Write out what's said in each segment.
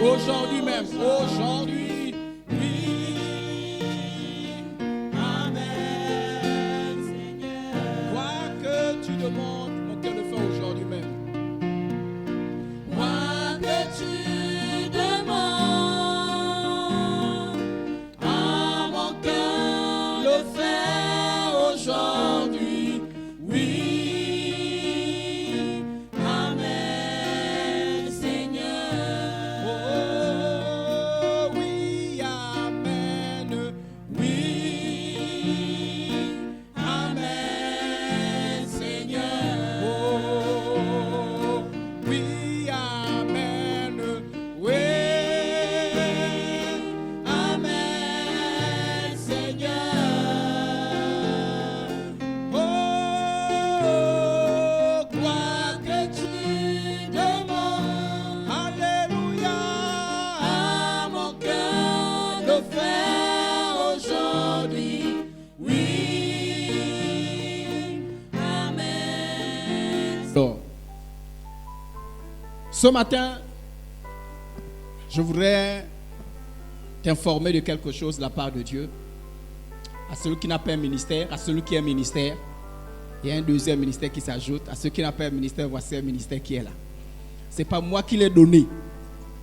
Aujourd'hui même, aujourd'hui, oui. Amen, Seigneur. Quoi que tu demandes, mon cœur le fait aujourd'hui même. Quoi que tu demandes, mon cœur le fait aujourd'hui. Oui. Amen, Seigneur. Oh, oui, amen. Oui, Amen, Seigneur. oh, oui, amen. Oui, Amen, Seigneur. oh, quoi que tu Demande Alléluia. à mon cœur de faire aujourd'hui. Oui. Amen. Donc, ce matin, je voudrais t'informer de quelque chose de la part de Dieu. À celui qui n'a pas un ministère, à celui qui a un ministère, il y a un deuxième ministère qui s'ajoute. À ceux qui n'ont pas un ministère, voici un ministère qui est là. Ce n'est pas moi qui l'ai donné.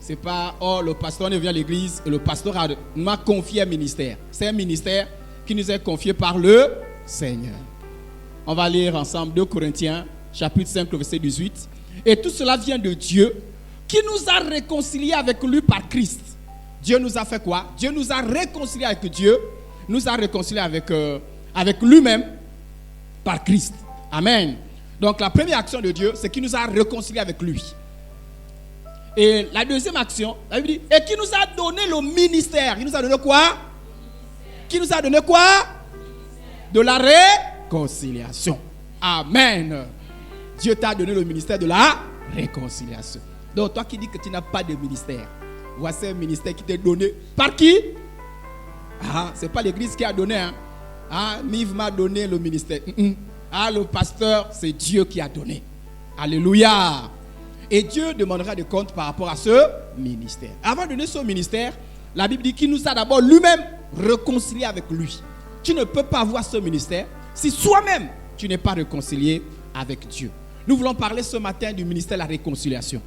Ce n'est pas, oh, le pasteur vient à l'église et le pasteur m'a confié un ministère. C'est un ministère qui nous est confié par le Seigneur. On va lire ensemble 2 Corinthiens, chapitre 5, verset 18. Et tout cela vient de Dieu, qui nous a réconciliés avec lui par Christ. Dieu nous a fait quoi? Dieu nous a réconciliés avec Dieu, nous a réconciliés avec lui-même par Christ. Amen. Donc la première action de Dieu, c'est qu'il nous a réconciliés avec lui. Et la deuxième action, la Bible dit, et qui nous a donné le ministère. Il nous a donné quoi? Qui nous a donné quoi? De la réconciliation. Amen. Dieu t'a donné le ministère de la réconciliation. Donc toi qui dis que tu n'as pas de ministère, voici un ministère qui t'est donné par qui? Ah, c'est pas l'église qui a donné. Hein? Ah, Miv m'a donné le ministère. Ah, le pasteur, c'est Dieu qui a donné. Alléluia. Et Dieu demandera des comptes par rapport à ce ministère. Avant de donner ce ministère, la Bible dit qu'il nous a d'abord lui-même réconciliés avec lui. Tu ne peux pas avoir ce ministère si soi-même tu n'es pas réconcilié avec Dieu. Nous voulons parler ce matin du ministère de la réconciliation.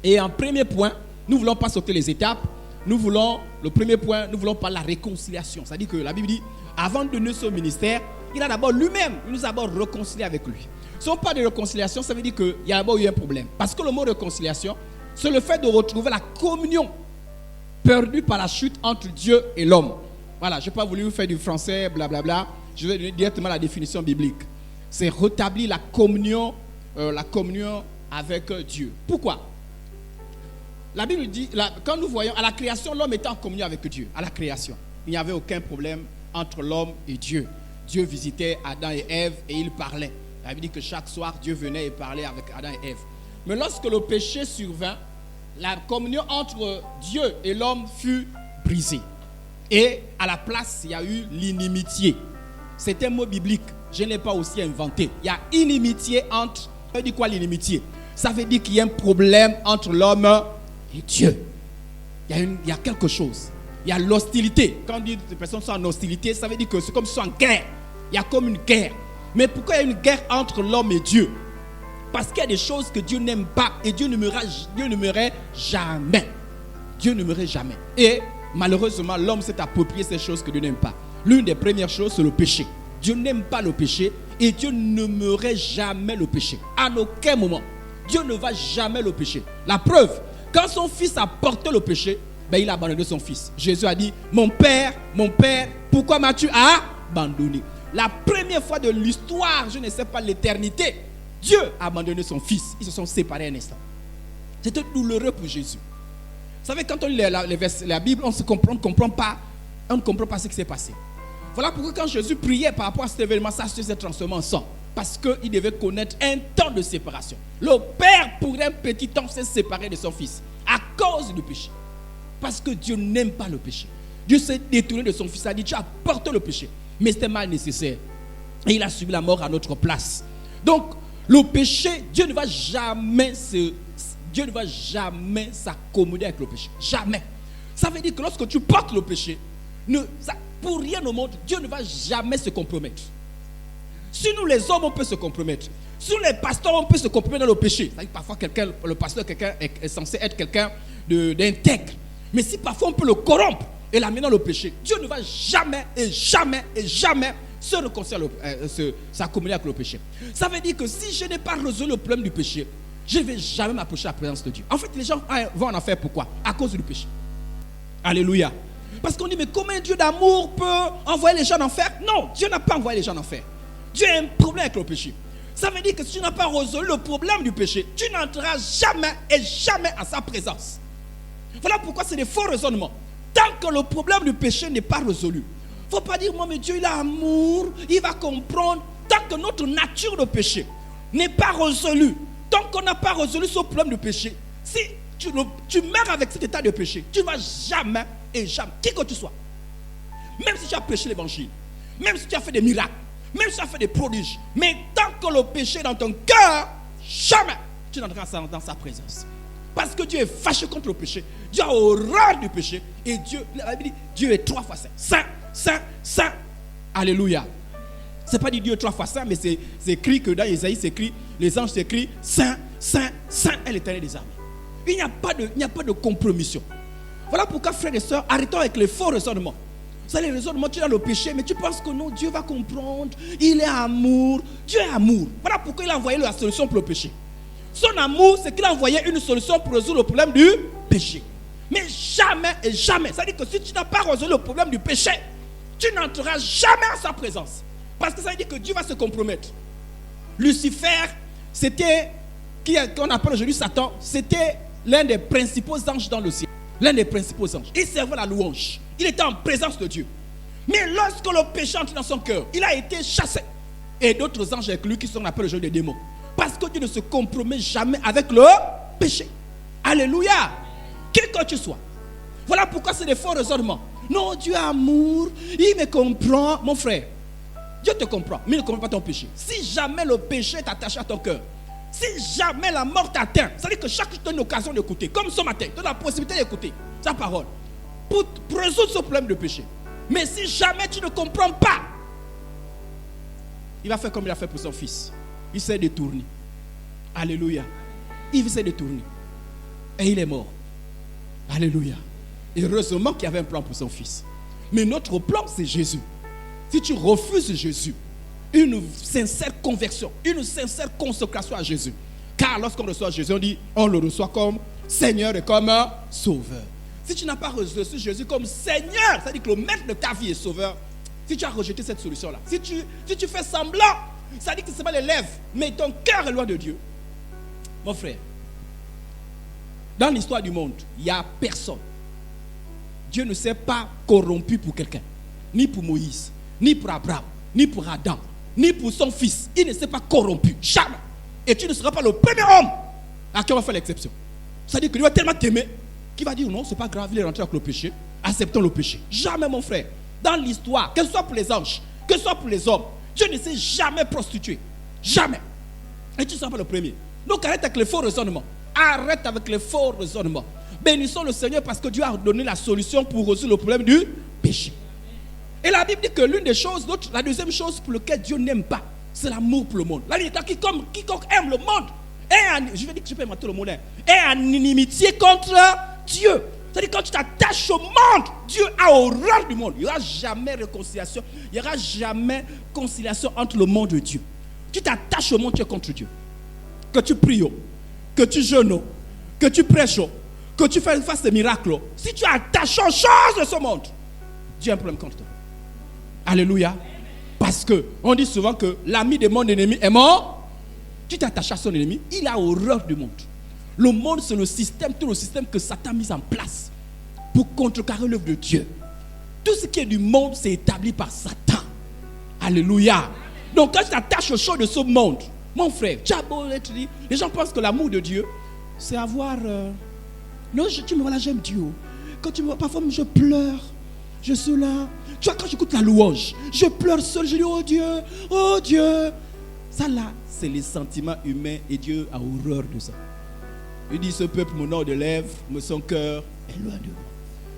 Et en premier point, nous ne voulons pas sauter les étapes. Le premier point, nous voulons parler de la réconciliation. C'est-à-dire que la Bible dit, avant de donner ce ministère, il a d'abord lui-même, il nous a d'abord réconciliés avec lui. Si on parle de réconciliation, ça veut dire qu'il y a d'abord eu un problème. Parce que le mot réconciliation, c'est le fait de retrouver la communion perdue par la chute entre Dieu et l'homme. Voilà, je n'ai pas voulu vous faire du français, blablabla. Je vais donner directement la définition biblique. C'est rétablir la communion avec Dieu. Pourquoi? La Bible dit, quand nous voyons à la création, l'homme était en communion avec Dieu. À la création, il n'y avait aucun problème entre l'homme et Dieu. Dieu visitait Adam et Ève et il parlait. La Bible dit que chaque soir, Dieu venait et parlait avec Adam et Ève. Mais lorsque le péché survint, la communion entre Dieu et l'homme fut brisée. Et à la place, il y a eu l'inimitié. C'est un mot biblique. Je ne l'ai pas aussi inventé. Il y a inimitié entre... Ça veut dire quoi l'inimitié? Ça veut dire qu'il y a un problème entre l'homme et Dieu. Il y a quelque chose. Il y a l'hostilité. Quand on dit que les personnes sont en hostilité, ça veut dire que c'est comme si sont en guerre. Il y a comme une guerre. Mais pourquoi il y a une guerre entre l'homme et Dieu? Parce qu'il y a des choses que Dieu n'aime pas et Dieu n'aimerait jamais. Dieu n'aimerait jamais. Et malheureusement, l'homme s'est approprié ces choses que Dieu n'aime pas. L'une des premières choses, c'est le péché. Dieu n'aime pas le péché et Dieu n'aimerait jamais le péché. À aucun moment. Dieu ne va jamais le péché. La preuve, quand son fils a porté le péché, il a abandonné son fils. Jésus a dit, mon père, pourquoi m'as-tu abandonné? La première fois de l'histoire, je ne sais pas l'éternité, Dieu a abandonné son fils. Ils se sont séparés un instant. C'était douloureux pour Jésus. Vous savez, quand on lit la Bible, on ne comprend pas ce qui s'est passé. Voilà pourquoi quand Jésus priait par rapport à cet événement, ça s'est transformé en sang. Parce qu'il devait connaître un temps de séparation. Le père, pour un petit temps, s'est séparé de son fils à cause du péché. Parce que Dieu n'aime pas le péché. Dieu s'est détourné de son fils. Il a dit, tu as porté le péché. Mais c'était mal nécessaire. Et il a subi la mort à notre place. Donc, le péché, Dieu ne va jamais se Dieu ne va jamais s'accommoder avec le péché. Jamais. Ça veut dire que lorsque tu portes le péché, pour rien au monde, Dieu ne va jamais se compromettre. Si nous les hommes, on peut se compromettre. Si les pasteurs, on peut se compromettre dans le péché. C'est-à-dire parfois le pasteur est censé être quelqu'un d'intègre. Mais si parfois on peut le corrompre et l'amener dans le péché, Dieu ne va jamais et jamais et jamais se réconcilier, s'accommoder avec le péché. Ça veut dire que si je n'ai pas résolu le problème du péché, je ne vais jamais m'approcher de la présence de Dieu. En fait, les gens vont en enfer. Pourquoi? À cause du péché. Alléluia. Parce qu'on dit, mais comment un Dieu d'amour peut envoyer les gens en enfer? Non, Dieu n'a pas envoyé les gens en enfer. Dieu a un problème avec le péché. Ça veut dire que si tu n'as pas résolu le problème du péché, tu n'entreras jamais et jamais à sa présence. Voilà pourquoi c'est des faux raisonnements. Tant que le problème du péché n'est pas résolu, il ne faut pas dire, moi, mais Dieu, il a amour, il va comprendre. Tant que notre nature de péché n'est pas résolue, tant qu'on n'a pas résolu ce problème de péché, si tu meurs avec cet état de péché, tu ne vas jamais et jamais, qui que tu sois, même si tu as prêché l'évangile, même si tu as fait des miracles, même si tu as fait des prodiges, mais tant que le péché est dans ton cœur, jamais tu n'entreras dans sa présence. Parce que Dieu est fâché contre le péché, Dieu a horreur du péché, et Dieu, la Bible dit, Dieu est 3 fois saint. Saint, saint, saint. Alléluia. Ce n'est pas dit Dieu 3 fois saint, mais c'est écrit que dans Isaïe, c'est écrit, les anges s'écrivent saint, saint, saint est l'Éternel des armées. Il n'y a pas de compromission. Voilà pourquoi, frères et sœurs, arrêtons avec les faux raisonnements. Vous savez, les raisonnements, tu es dans le péché, mais tu penses que non, Dieu va comprendre. Il est amour. Dieu est amour. Voilà pourquoi il a envoyé la solution pour le péché. Son amour, c'est qu'il a envoyé une solution pour résoudre le problème du péché. Mais jamais et jamais. Ça veut dire que si tu n'as pas résolu le problème du péché, tu n'entreras jamais à sa présence. Parce que ça veut dire que Dieu va se compromettre. Lucifer, c'était, qu'on appelle aujourd'hui Satan, c'était l'un des principaux anges dans le ciel. L'un des principaux anges. Il servait la louange. Il était en présence de Dieu. Mais lorsque le péché entre dans son cœur, il a été chassé. Et d'autres anges avec lui qui sont appelés aujourd'hui des démons. Parce que Dieu ne se compromet jamais avec le péché. Alléluia. Quel que tu sois. Voilà pourquoi c'est des faux raisonnements. Non, Dieu est amour. Il me comprend. Mon frère, Dieu te comprend, mais il ne comprend pas ton péché. Si jamais le péché est attaché à ton cœur, si jamais la mort t'atteint, ça veut dire que chaque jour tu as une occasion d'écouter. Comme ce matin, tu as la possibilité d'écouter sa parole. Pour résoudre ce problème de péché. Mais si jamais tu ne comprends pas, il va faire comme il a fait pour son fils. Il s'est détourné. Alléluia. Il s'est détourné. Et il est mort. Alléluia. Et heureusement qu'il y avait un plan pour son fils. Mais notre plan, c'est Jésus. Si tu refuses Jésus, une sincère conversion, une sincère consécration à Jésus. Car lorsqu'on reçoit Jésus, on le reçoit comme Seigneur et comme Sauveur. Si tu n'as pas reçu Jésus comme Seigneur, c'est-à-dire que le maître de ta vie est Sauveur, si tu as rejeté cette solution-là, si tu fais semblant, ça dit que ce n'est pas les lèvres, mais ton cœur est loin de Dieu. Mon frère, dans l'histoire du monde, il n'y a personne. Dieu ne s'est pas corrompu pour quelqu'un. Ni pour Moïse, ni pour Abraham, ni pour Adam, ni pour son fils. Il ne s'est pas corrompu. Jamais. Et tu ne seras pas le premier homme à qui on va faire l'exception. C'est-à-dire que Dieu va tellement t'aimer qu'il va dire non, c'est pas grave, il est rentré avec le péché. Acceptons le péché. Jamais, mon frère. Dans l'histoire, que ce soit pour les anges, que ce soit pour les hommes, Dieu ne s'est jamais prostitué. Jamais. Et tu ne seras pas le premier. Donc arrête avec les faux raisonnements. Arrête avec les faux raisonnements. Bénissons le Seigneur parce que Dieu a donné la solution pour résoudre le problème du péché. Et la Bible dit que l'une des choses, la deuxième chose pour laquelle Dieu n'aime pas, c'est l'amour pour le monde. La Bible dit que quiconque aime le monde, je vais dire que je peux aimer tout le monde, est en inimitié contre Dieu. C'est-à-dire quand tu t'attaches au monde, Dieu a horreur du monde. Il n'y aura jamais réconciliation, il n'y aura jamais conciliation entre le monde et Dieu. Tu t'attaches au monde, tu es contre Dieu. Que tu pries, que tu jeûnes, que tu prêches, que tu fasses des miracles. Si tu attaches aux choses de ce monde, Dieu a un problème contre toi. Alléluia. Parce qu'on dit souvent que l'ami de mon ennemi est mort. Tu t'attaches à son ennemi, il a horreur du monde. Le monde, c'est le système, tout le système que Satan a mis en place pour contrecarrer l'œuvre de Dieu. Tout ce qui est du monde, c'est établi par Satan. Alléluia. Donc quand tu t'attaches aux choses de ce monde, mon frère, tu as beau être dit, les gens pensent que l'amour de Dieu, c'est avoir... Non, tu me vois là, j'aime Dieu. Quand tu me vois, parfois je pleure. Je suis là. Tu vois, quand j'écoute la louange, je pleure seul. Je dis, oh Dieu, oh Dieu. Ça là, c'est les sentiments humains et Dieu a horreur de ça. Il dit, ce peuple m'honore de lèvres, mais son cœur est loin de moi.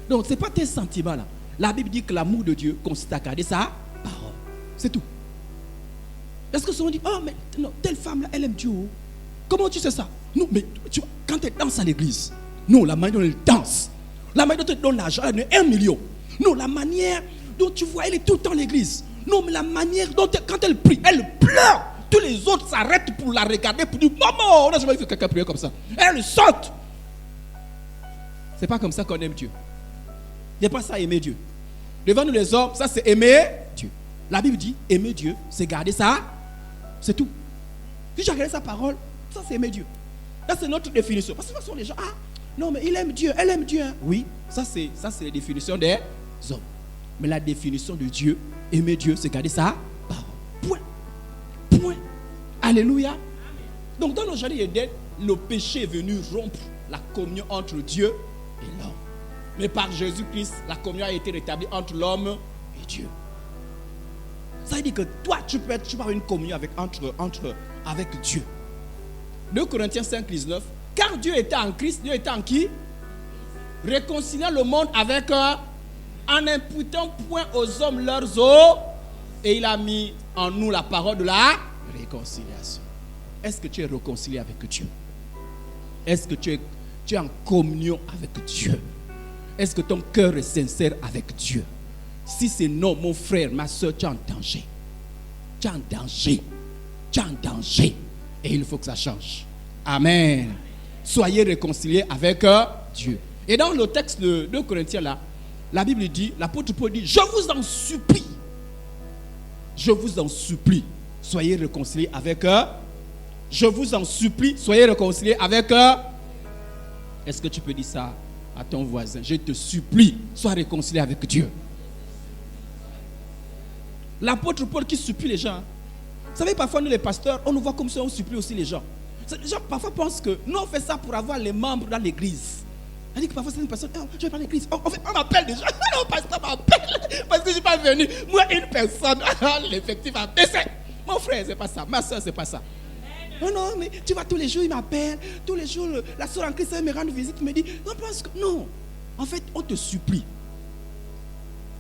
Donc, ce n'est pas tes sentiments là. La Bible dit que l'amour de Dieu consiste à garder sa parole. C'est tout. Est-ce que souvent on dit, oh, mais non, telle femme là, elle aime Dieu. Comment tu sais ça? Non, mais tu vois, quand elle danse à l'église, non, la manière dont elle danse, la manière dont elle donne l'argent, elle donne 1 million. Non, la manière dont tu vois, elle est tout le temps à l'église. Non, mais la manière dont quand elle prie, elle pleure. Tous les autres s'arrêtent pour la regarder, pour dire, maman, on n'a jamais vu quelqu'un prier comme ça. Elle saute. C'est pas comme ça qu'on aime Dieu. Ce n'est pas ça aimer Dieu. Devant nous les hommes, ça c'est aimer Dieu. La Bible dit, aimer Dieu, c'est garder ça. C'est tout. Si j'ai regardé sa parole, ça c'est aimer Dieu. Ça c'est notre définition. Parce que ce sont les gens, ah, non mais il aime Dieu, elle aime Dieu. Hein. Oui, ça c'est la définition des hommes. Mais la définition de Dieu, aimer Dieu, c'est garder sa parole. Point. Point. Alléluia. Donc dans le jardin d'Éden, le péché est venu rompre la communion entre Dieu et l'homme. Mais par Jésus-Christ, la communion a été rétablie entre l'homme et Dieu. Ça veut dire que toi, tu peux avoir une communion avec Dieu. 2 Corinthiens 5, 19. Car Dieu était en Christ, Dieu était en qui? Réconciliant le monde avec eux, en imputant point aux hommes leurs eaux, et il a mis en nous la parole de la réconciliation. Est-ce que tu es réconcilié avec Dieu? Est-ce que tu es en communion avec Dieu? Est-ce que ton cœur est sincère avec Dieu? Si c'est non, mon frère, ma soeur, tu es en danger. Tu es en danger. Tu es en danger. Et il faut que ça change. Amen. Soyez réconciliés avec Dieu. Et dans le texte de 2 Corinthiens là, la Bible dit, l'apôtre Paul dit, je vous en supplie. Je vous en supplie. Soyez réconciliés avec eux. Je vous en supplie. Soyez réconciliés avec eux. Est-ce que tu peux dire ça à ton voisin? Je te supplie, sois réconcilié avec Dieu. L'apôtre Paul qui supplie les gens. Vous savez, parfois nous les pasteurs, on nous voit comme ça, on supplie aussi les gens. Les gens parfois pensent que nous on fait ça pour avoir les membres dans l'église. On dit que parfois c'est une personne, oh, je vais pas à l'église. On m'appelle déjà. Le pasteur m'appelle parce que je ne suis pas venu. Moi, une personne, l'effectif a baissé. Mon frère, c'est pas ça. Ma soeur, c'est pas ça. Non, non, mais tu vois, tous les jours, il m'appelle. Tous les jours, la soeur en Christ, elle me rend visite, me dit, non, parce que, non. En fait, on te supplie.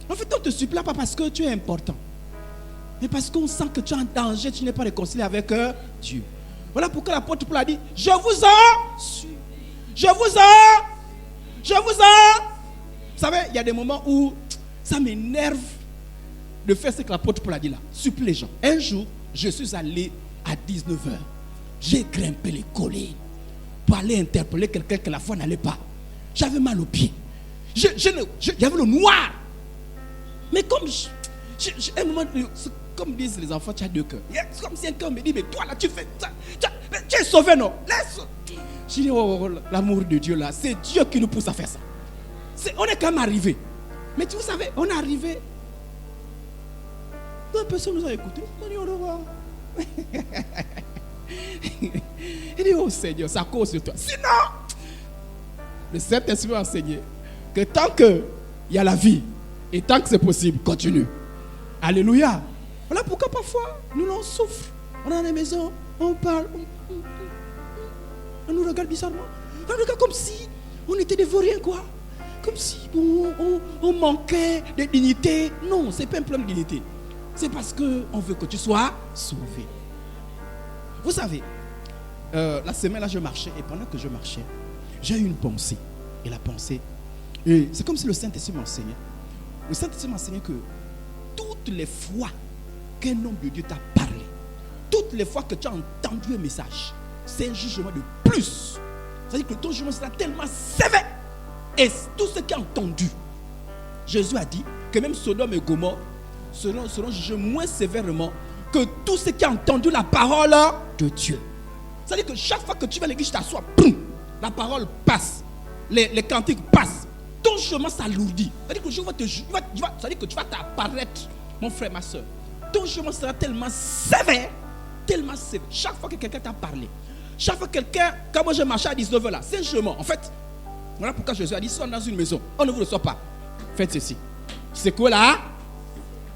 En fait, on te supplie pas parce que tu es important. Mais parce qu'on sent que tu es en danger, tu n'es pas réconcilié avec Dieu. Voilà pourquoi l'apôtre Paul a dit, je vous en supplie. Je vous en. Vous savez, il y a des moments où ça m'énerve de faire ce que l'apôtre Paul a dit là. Supplie les gens. Un jour, je suis allé à 19h. J'ai grimpé les collines pour aller interpeller quelqu'un que la foi n'allait pas. J'avais mal aux pieds. Il y avait le noir. Mais comme un moment, comme disent les enfants, tu as deux cœurs. C'est comme si un cœur me dit, mais toi là, tu fais ça. Tu es sauvé, non? Laisse. Je dis, oh, l'amour de Dieu là, c'est Dieu qui nous pousse à faire ça. On est quand même arrivé. Mais vous savez, on est arrivé. Deux personnes nous ont écoutés. On dit, au revoir. Il dit, oh Seigneur, ça cause sur toi. Sinon, le Saint-Esprit m'a enseigné que tant qu'il y a la vie et tant que c'est possible, continue. Alléluia. Voilà pourquoi parfois nous on souffre. On est dans les maisons, on parle, on nous regarde bizarrement. On nous regarde comme si on était des vauriens, quoi. Comme si on manquait de dignité. Non, ce n'est pas un problème de dignité. C'est parce qu'on veut que tu sois sauvé. Vous savez, la semaine là je marchais et pendant que je marchais, j'ai eu une pensée. Et la pensée, c'est comme si le Saint-Esprit m'enseignait. Le Saint-Esprit m'enseignait que toutes les fois qu'un homme de Dieu t'a parlé, toutes les fois que tu as entendu un message, c'est un jugement de plus. C'est-à-dire que ton jugement sera tellement sévère. Et tout ce qui a entendu, Jésus a dit que même Sodome et Gomorrhe seront jugés moins sévèrement que tout ce qui a entendu la parole de Dieu. C'est-à-dire que chaque fois que tu vas à l'église, tu t'assois, la parole passe, les cantiques passent, ton chemin s'alourdit. C'est-à-dire que Dieu va te juger, c'est-à-dire que tu vas t'apparaître, mon frère, ma soeur. Ton chemin sera tellement sévère. Chaque fois que quelqu'un t'a parlé, chaque fois que quelqu'un, quand moi je marchais à 19h là, c'est un chemin. En fait, voilà pourquoi Jésus a dit, si on est dans une maison, on ne vous reçoit pas. Faites ceci. C'est quoi là?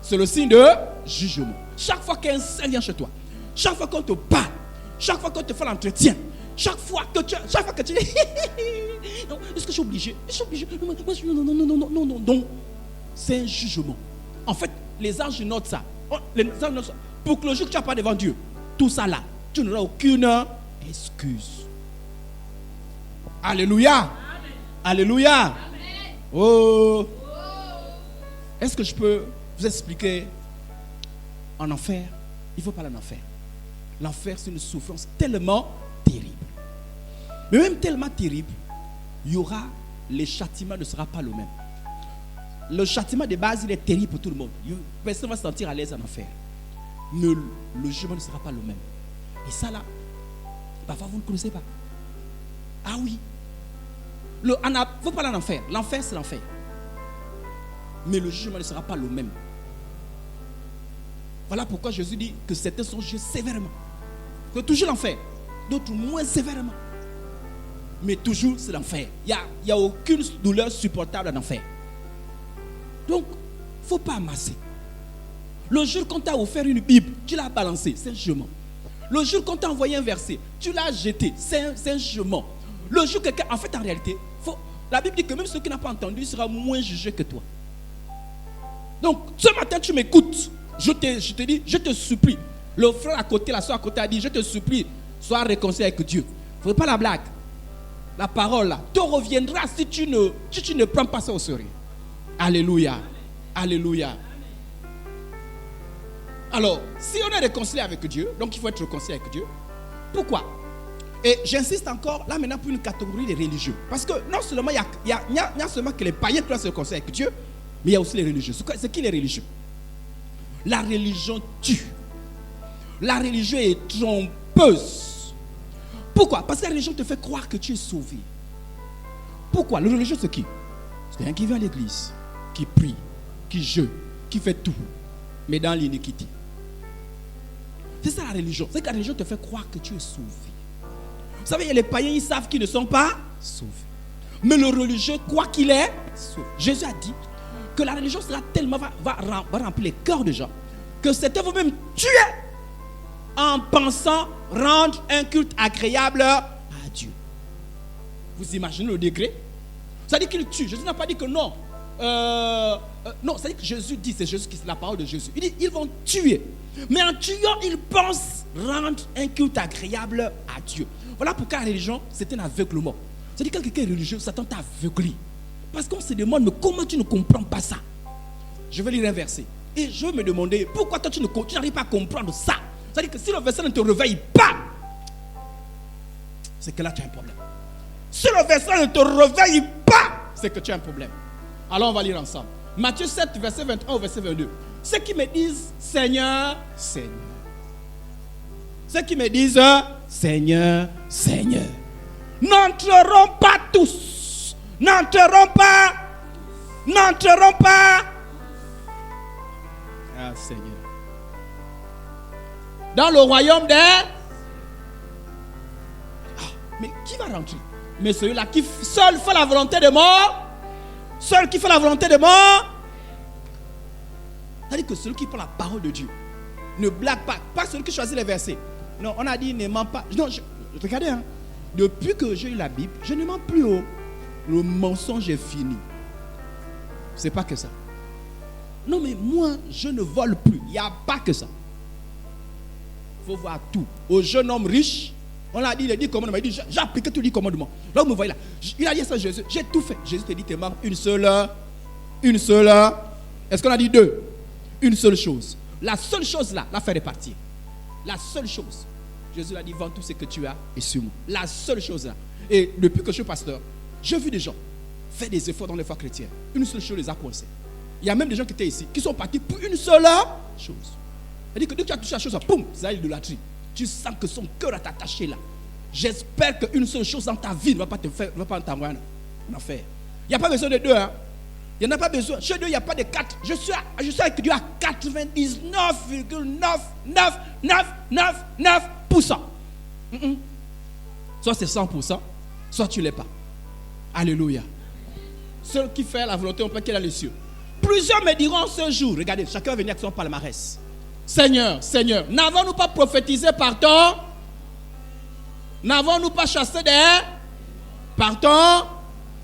C'est le signe de jugement. Chaque fois qu'un saint vient chez toi, chaque fois qu'on te parle, chaque fois qu'on te fait l'entretien, chaque fois que tu dis, non, est-ce que je suis obligé? Non. C'est un jugement. En fait, les anges notent ça. Pour que le jour que tu n'as pas devant Dieu, tout ça là, tu n'auras aucune excuse. Alléluia. Amen. Alléluia. Amen. Oh. Est-ce que je peux vous expliquer en enfer? Il ne faut pas aller en enfer. L'enfer, c'est une souffrance tellement terrible. Mais même tellement terrible, il y aura, les châtiments ne sera pas le même. Le châtiment de base, il est terrible pour tout le monde. Personne ne va se sentir à l'aise en enfer. Mais le jugement ne sera pas le même. Et ça là, parfois vous ne connaissez pas. Ah oui. Il ne faut pas aller en enfer. L'enfer, c'est l'enfer. Mais le jugement ne sera pas le même. Voilà pourquoi Jésus dit que certains sont jugés sévèrement. Que toujours l'enfer. D'autres moins sévèrement. Mais toujours c'est l'enfer. Il n'y a aucune douleur supportable en enfer. Donc, il ne faut pas amasser. Le jour qu'on t'a offert une Bible, tu l'as balancée, c'est un jugement. Le jour qu'on t'a envoyé un verset, tu l'as jeté, c'est un jugement. Le jour que quelqu'un, en fait, en réalité, la Bible dit que même ceux qui n'ont pas entendu sera moins jugé que toi. Donc, ce matin, tu m'écoutes. Je te dis, je te supplie. Le frère à côté, la soeur à côté a dit, je te supplie, sois réconcilié avec Dieu. Il ne faut pas la blague. La parole là te reviendra si tu ne prends pas ça au sérieux. Alléluia. Alléluia. Alors, si on est réconcilié avec Dieu, donc il faut être réconcilié avec Dieu. Pourquoi? Et j'insiste encore, là maintenant, pour une catégorie des religieux. Parce que non seulement il y a seulement que les païens qui doivent se réconcilier avec Dieu, mais il y a aussi les religieux. C'est qui les religieux? La religion tue. La religion est trompeuse. Pourquoi? Parce que la religion te fait croire que tu es sauvé. Pourquoi? Le religieux, c'est qui? C'est quelqu'un qui vient à l'église, qui prie, qui jeûne, qui fait tout, mais dans l'iniquité. C'est ça la religion. C'est que la religion te fait croire que tu es sauvé. Vous savez, il y a les païens, ils savent qu'ils ne sont pas sauvés. Mais le religieux croit qu'il est sauvé. Jésus a dit que la religion sera tellement, va remplir les cœurs des gens, que certains vont même tuer en pensant rendre un culte agréable à Dieu. Vous imaginez le degré? Ça dit qu'il tue. Jésus n'a pas dit que non. Non, ça dit que Jésus dit, c'est Jésus qui c'est la parole de Jésus. Il dit, ils vont tuer. Mais en tuant, ils pensent rendre un culte agréable à Dieu. Voilà pourquoi la religion, c'est un aveuglement. C'est-à-dire que quelqu'un est religieux, Satan t'a aveuglé. Parce qu'on se demande, mais comment tu ne comprends pas ça? Je vais lire un verset. Et je vais me demander, pourquoi toi tu n'arrives pas à comprendre ça? C'est-à-dire que si le verset ne te réveille pas, c'est que là tu as un problème. Si le verset ne te réveille pas, c'est que tu as un problème. Alors on va lire ensemble. Matthieu 7, verset 21 au verset 22. Ceux qui me disent Seigneur, Seigneur. Ceux qui me disent Seigneur, Seigneur. N'entreront pas tous. N'entreront pas. N'entreront pas. Ah Seigneur. Dans le royaume des... mais qui va rentrer? Mais celui-là qui seul fait la volonté de mort. Seul qui fait la volonté de mort. C'est-à-dire que celui qui prend la parole de Dieu ne blague pas. Pas celui qui choisit les versets. Non, on a dit ne ment pas. Non, regardez, hein. Depuis que j'ai eu la Bible, je ne mens plus. Le mensonge est fini. C'est pas que ça. Non, mais moi, je ne vole plus. Il n'y a pas que ça. Il faut voir tout. Au jeune homme riche, on l'a dit, il a dit commandement. Il dit, j'ai appliqué tous les commandements. Là, vous me voyez là. Il a dit ça à Jésus. J'ai tout fait. Jésus te dit, il te manque une seule. Est-ce qu'on a dit deux? Une seule chose. La seule chose là, la faire répartir. La seule chose. Jésus a dit, vends tout ce que tu as et suis-moi. La seule chose là. Et depuis que je suis pasteur, j'ai vu des gens faire des efforts dans les foi chrétienne. Une seule chose les a coincés. Il y a même des gens qui étaient ici, qui sont partis pour une seule chose. C'est-à-dire que dès que tu as touché la chose, boum, c'est l'idolâtrie. Tu sens que son cœur est attaché là. J'espère qu'une seule chose dans ta vie ne va pas t'envoyer en enfer. Il n'y a pas besoin de deux. Hein. Il n'y en a pas besoin. Chez Dieu, il n'y a pas de 4. Je suis avec Dieu à 99,99999%. Soit c'est 100%, soit tu ne l'es pas. Alléluia. Celui qui fait la volonté, on peut qu'il a les cieux. Plusieurs me diront ce jour, regardez, chacun va venir avec son palmarès. Seigneur, Seigneur, n'avons-nous pas prophétisé par ton? N'avons-nous pas chassé des partons?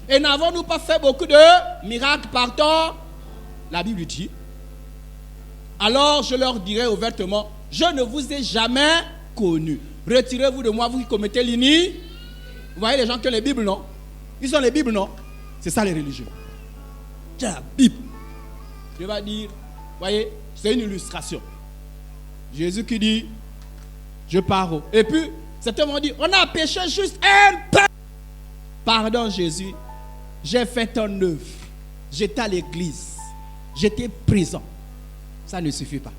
Et n'avons-nous pas fait beaucoup de miracles partons? La Bible dit. Alors je leur dirai ouvertement, je ne vous ai jamais connu. Retirez-vous de moi, vous qui commettez l'iniquité. Vous voyez les gens qui ont les Bibles, non? Ils ont les Bibles, non? C'est ça les religieux. C'est la Bible. Je vais dire, voyez, c'est une illustration. Jésus qui dit, je pars. Et puis, certains vont dire, on a péché juste un peu. Pardon Jésus, j'ai fait ton œuvre. J'étais à l'église. J'étais présent. Ça ne suffit pas.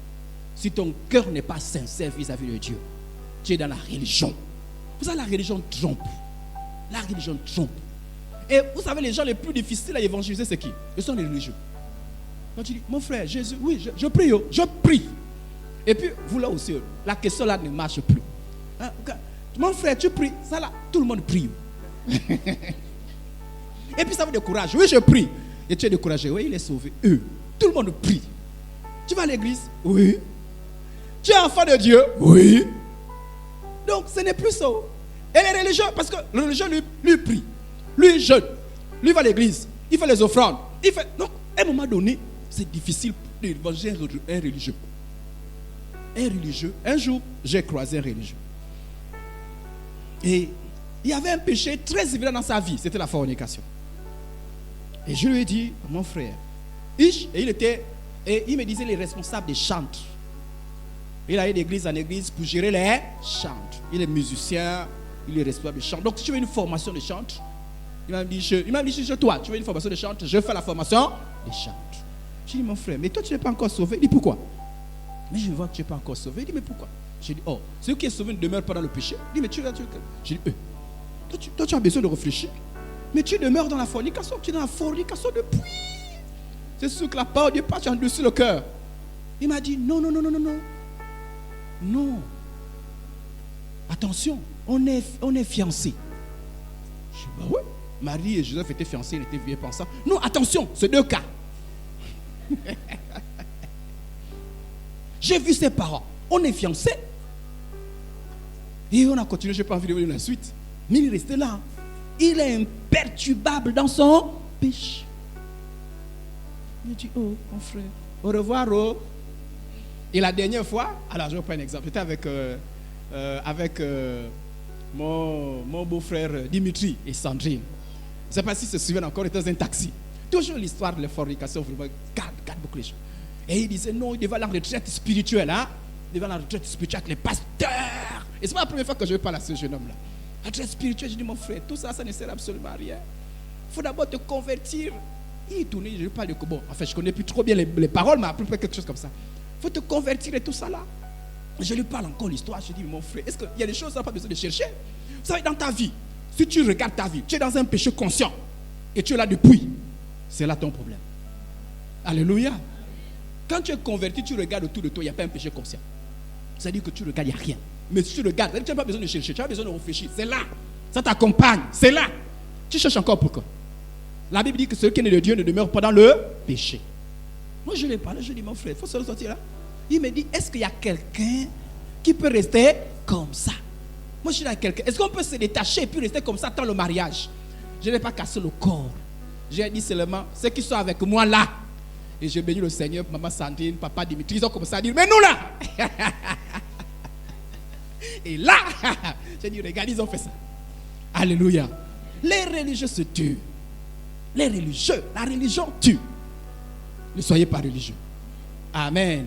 Si ton cœur n'est pas sincère vis-à-vis de Dieu, tu es dans la religion. Vous savez, la religion trompe. La religion trompe. Et vous savez, les gens les plus difficiles à évangéliser, c'est qui? Ce sont les religieux. Quand tu dis, mon frère, Jésus, oui, je prie, je prie. Et puis, vous là aussi, la question là ne marche plus. Hein? Mon frère, tu pries, ça là, tout le monde prie. Et puis ça vous décourage. Oui, je prie. Et tu es découragé. Oui, il est sauvé. Tout le monde prie. Tu vas à l'église? Oui. Tu es enfant de Dieu? Oui. Donc, ce n'est plus ça. Et les religieux, parce que le religieux, lui prie. Lui jeûne. Lui va à l'église. Il fait les offrandes. Donc, à un moment donné, c'est difficile d'évangéliser un religieux. Un religieux. Un jour, j'ai croisé un religieux. Et il y avait un péché très évident dans sa vie. C'était la fornication. Et je lui ai dit, mon frère, et il me disait les responsables des chantres. Il allait d'église en église pour gérer les chantres. Il est musicien, il est responsable des chantres. Donc si tu veux une formation de chantre, il m'a dit chez toi, tu veux une formation de chantre, je fais la formation des chantres. J'ai dit, mon frère, mais toi tu n'es pas encore sauvé. Il dit, pourquoi? Mais je vois que tu n'es pas encore sauvé. Il dit, mais pourquoi? J'ai dit, oh, celui qui est sauvé ne demeure pas dans le péché. Il dit, mais tu j'ai dit, toi tu as besoin de réfléchir. Mais tu demeures dans la fornication. Tu es dans la fornication depuis. C'est sûr que la parole de Dieu passe en dessus le cœur. Il m'a dit, non. Non. Attention, on est fiancés. Je dis, bah ouais. Marie et Joseph étaient fiancés, ils étaient vieux pensants. Non, attention, c'est deux cas. J'ai vu ses parents. On est fiancés. Et on a continué, je n'ai pas envie de venir la suite. Mais il est resté là. Il est imperturbable dans son péché. Il dit, oh, mon frère, au revoir, oh. Et la dernière fois, alors je vais prendre un exemple. J'étais avec mon beau-frère Dimitri et Sandrine. Je ne sais pas si se souviennent encore, était dans un taxi. Toujours l'histoire de la fornication, vraiment, garde beaucoup les gens. Et il disait, non, il devait aller à la retraite spirituelle, hein. Il devait aller à la retraite spirituelle avec les pasteurs. Et c'est pas la première fois que je parle à ce jeune homme-là. La retraite spirituelle, je dis, mon frère, tout ça, ça ne sert absolument à rien. Il faut d'abord te convertir. Il tournait, je ne parle de bon, enfin, je ne connais plus trop bien les paroles, mais à peu près quelque chose comme ça. Il faut te convertir et tout ça là. Je lui parle encore l'histoire. Je dis, mon frère, est-ce qu'il y a des choses qu'on n'a pas besoin de chercher? Vous savez, dans ta vie, si tu regardes ta vie, tu es dans un péché conscient et tu es là depuis, c'est là ton problème. Alléluia. Quand tu es converti, tu regardes autour de toi, il n'y a pas un péché conscient. C'est-à-dire que tu regardes, il n'y a rien. Mais si tu regardes, tu n'as pas besoin de chercher, tu n'as pas besoin de réfléchir. C'est là. Ça t'accompagne. C'est là. Tu cherches encore pourquoi? La Bible dit que celui qui est né de Dieu ne demeure pas dans le péché. Moi, je lui ai parlé, je lui ai dit, mon frère, il faut se ressortir là. Il me dit, est-ce qu'il y a quelqu'un qui peut rester comme ça? Moi, je suis là, quelqu'un. Est-ce qu'on peut se détacher et puis rester comme ça dans le mariage? Je n'ai pas cassé le corps. J'ai dit seulement, ceux qui sont avec moi là. Et je bénis le Seigneur, maman Sandrine, papa Dimitri, ils ont commencé à dire, mais nous là. Et là, j'ai dit, regarde, ils ont fait ça. Alléluia. Les religieux se tuent. Les religieux, la religion tue. Ne soyez pas religieux. Amen.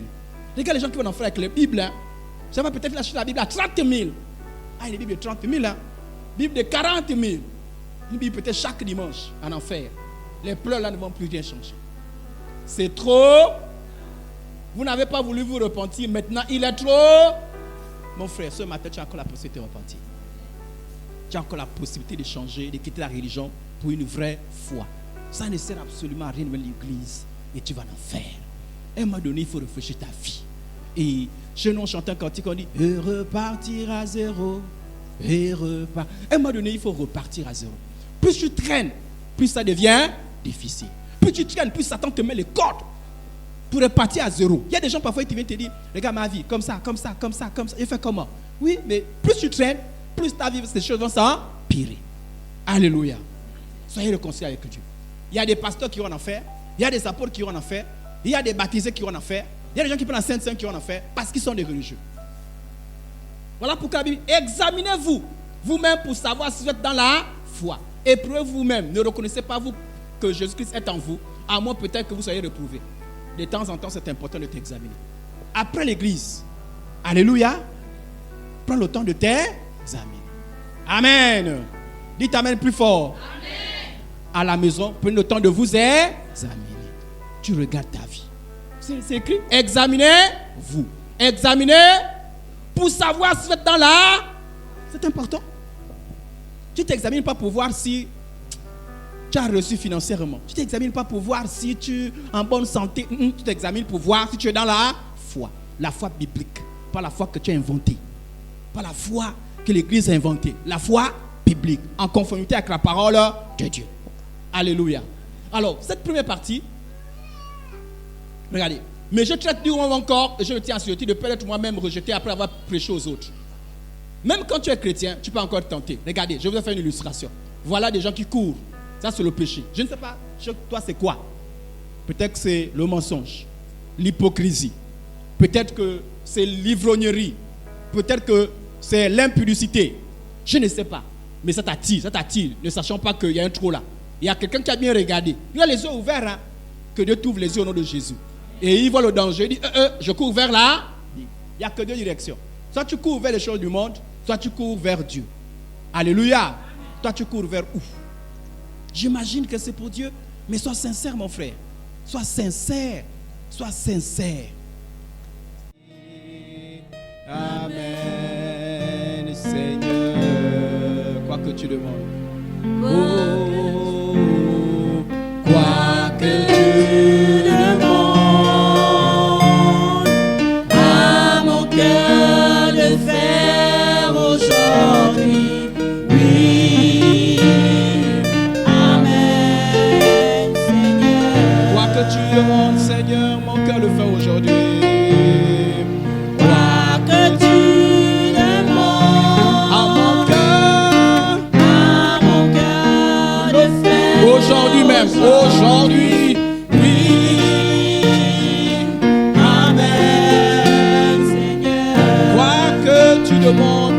Regarde les gens qui vont en faire avec la Bible. Hein. Ça va peut-être acheter la Bible à 30 000. Ah, il y a des Bibles de 30 000. Hein. Bible de 40 000. Une Bible peut-être chaque dimanche en enfer. Les pleurs là ne vont plus rien changer. C'est trop. Vous n'avez pas voulu vous repentir. Maintenant, il est trop. Mon frère, ce matin, tu as encore la possibilité de repentir. Tu as encore la possibilité de changer, de quitter la religion pour une vraie foi. Ça ne sert absolument à rien de l'église. Et tu vas en faire. À un moment donné, il faut réfléchir ta vie. Et chez nous, on chante un cantique, on dit et repartir à zéro. Et repartir. À un moment donné, il faut repartir à zéro. Plus tu traînes, plus ça devient difficile. Plus tu traînes, plus Satan te met les cordes pour repartir à zéro. Il y a des gens parfois qui viennent te dire regarde ma vie, comme ça. Il fait comment? Oui, mais plus tu traînes, plus ta vie, ces choses vont s'empirer. Alléluia. Soyez réconciliés avec Dieu. Il y a des pasteurs qui ont en enfer. Il y a des apôtres qui ont en enfer. Il y a des baptisés qui ont en enfer. Il y a des gens qui prennent la Sainte Seine qui ont en enfer parce qu'ils sont des religieux. Voilà pourquoi la Bible dit, examinez-vous vous-même pour savoir si vous êtes dans la foi. Éprouvez-vous vous-même. Ne reconnaissez pas vous que Jésus-Christ est en vous, à moins peut-être que vous soyez réprouvé. De temps en temps, c'est important de t'examiner. Après l'église, alléluia, prends le temps de t'examiner. Amen. Dites amen plus fort. Amen. À la maison, prenez le temps de vous examiner. Tu regardes ta vie. C'est écrit. Examinez-vous. Examinez pour savoir si vous êtes dans la... C'est important. Tu ne t'examines pas pour voir si tu as reçu financièrement. Tu ne t'examines pas pour voir si tu es en bonne santé. Tu t'examines pour voir si tu es dans la foi. La foi biblique. Pas la foi que tu as inventée. Pas la foi que l'Église a inventée. La foi biblique. En conformité avec la parole de Dieu. Alléluia. Alors, cette première partie, regardez. Mais je traite du monde encore, et je le tiens à sûreté de peut-être moi-même rejeté après avoir prêché aux autres. Même quand tu es chrétien, tu peux encore te tenter. Regardez, je vais vous faire une illustration. Voilà des gens qui courent. Ça, c'est le péché. Je ne sais pas, toi, c'est quoi? Peut-être que c'est le mensonge, l'hypocrisie. Peut-être que c'est l'ivrognerie. Peut-être que c'est l'impudicité. Je ne sais pas. Mais ça t'attire, ne sachant pas qu'il y a un trou là. Il y a quelqu'un qui a bien regardé. Il a les yeux ouverts. Hein? Que Dieu t'ouvre les yeux au nom de Jésus. Et il voit le danger. Il dit, je cours vers là. Il n'y a que deux directions. Soit tu cours vers les choses du monde, soit tu cours vers Dieu. Alléluia. Toi, tu cours vers où? J'imagine que c'est pour Dieu. Mais sois sincère, mon frère. Sois sincère. Sois sincère. Amen, Seigneur. Quoi que tu demandes. Oh, quoi que tu demandes à mon cœur de faire aujourd'hui. Oui, Amen, Seigneur. Quoi que tu demandes, Seigneur, mon cœur le fait aujourd'hui. Quoi que tu demandes À mon cœur de faire aujourd'hui même, aujourd'hui. Oui, Amen, Seigneur. Quoi que tu demandes,